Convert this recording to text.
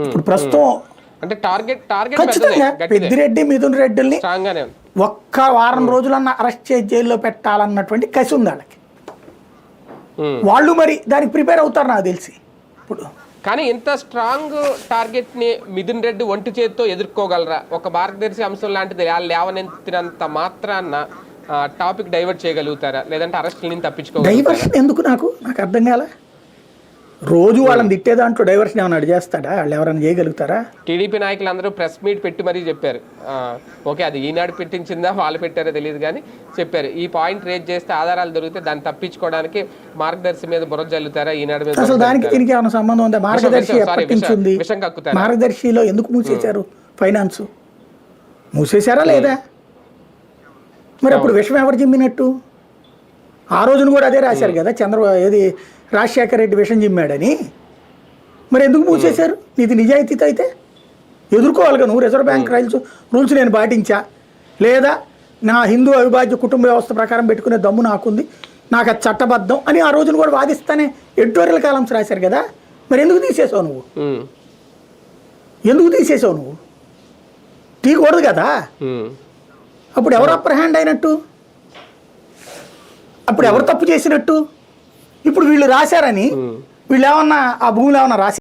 ఇప్పుడు ప్రస్తుతం అంటే టార్గెట్ ఖచ్చితంగా పెద్దిరెడ్డి మిథున్ రెడ్డిని ఒక్క వారం రోజులన్నా అరెస్ట్ చేసి జైల్లో పెట్టాలన్నటువంటి కసి ఉంది వాళ్ళకి. వాళ్ళు మరి దానికి ప్రిపేర్ అవుతారు నాకు తెలిసి. ఇప్పుడు కానీ ఇంత స్ట్రాంగ్ టార్గెట్ ని మిథున్ రెడ్డి ఒంటి చేతితో ఎదుర్కోగలరా? ఒక మార్గదర్శి అంశం లాంటిది లేవనెత్తినంత మాత్రాన్న టాపిక్ డైవర్ట్ చేయగలుగుతారా, లేదంటే అరెస్టులని తప్పించుకోగలుగుతారా? డైవర్షన్ ఎందుకు నాకు అర్థం కాలే. రోజు వాళ్ళని తిట్టే దాంట్లో డైవర్షన్ ఏమైనా చేస్తాడా? వాళ్ళు ఎవరైనా చేయగలుగుతారా? టీడీపీ నాయకులు అందరూ ప్రెస్ మీట్ పెట్టి మరీ చెప్పారు. ఓకే, అది ఈనాడు పెట్టించిందా వాళ్ళు పెట్టారో తెలియదు కానీ చెప్పారు, ఈ పాయింట్ రేజ్ చేస్తే ఆధారాలు దొరికితే దాన్ని తప్పించుకోవడానికి మార్గదర్శి మీద బుర్ర జల్లుతారా, ఈనాడు మీద? అసలు దానికి దీనికి ఏమైనా సంబంధం ఉందా? మార్గదర్శి ఎప్పటి నుంచి ఉంది? మార్గదర్శిలో ఎందుకు మూసేశారు? ఫైనాన్స్ మూసేశారా లేదా? మరి అప్పుడు విషం ఎవరు జిమ్మినట్టు? ఆ రోజున కూడా అదే రాశారు కదా, రాజశేఖర రెడ్డి విషం జిమ్మాడని. మరి ఎందుకు మూసేశారు? నీది నిజాయితీతో అయితే ఎదుర్కోవాలిగా నువ్వు. రిజర్వ్ బ్యాంక్ రూల్స్ నేను పాటించా, లేదా నా హిందూ అవిభాజ్య కుటుంబ వ్యవస్థ ప్రకారం పెట్టుకునే దమ్ము నాకుంది, నాకు అది చట్టబద్ధం అని ఆ రోజున కూడా వాదిస్తానే ఎడిటోరియల్ కాలమ్స్ రాశారు కదా. మరి ఎందుకు తీసేసావు నువ్వు? ఎందుకు తీసేసావు నువ్వు? తీయకూడదు కదా. అప్పుడు ఎవరు అప్పర్ హ్యాండ్ అయినట్టు? అప్పుడు ఎవరు తప్పు చేసినట్టు? ఇప్పుడు వీళ్ళు రాశారని వీళ్ళు ఏమన్నా ఆ భూములు ఏమన్నా రాసి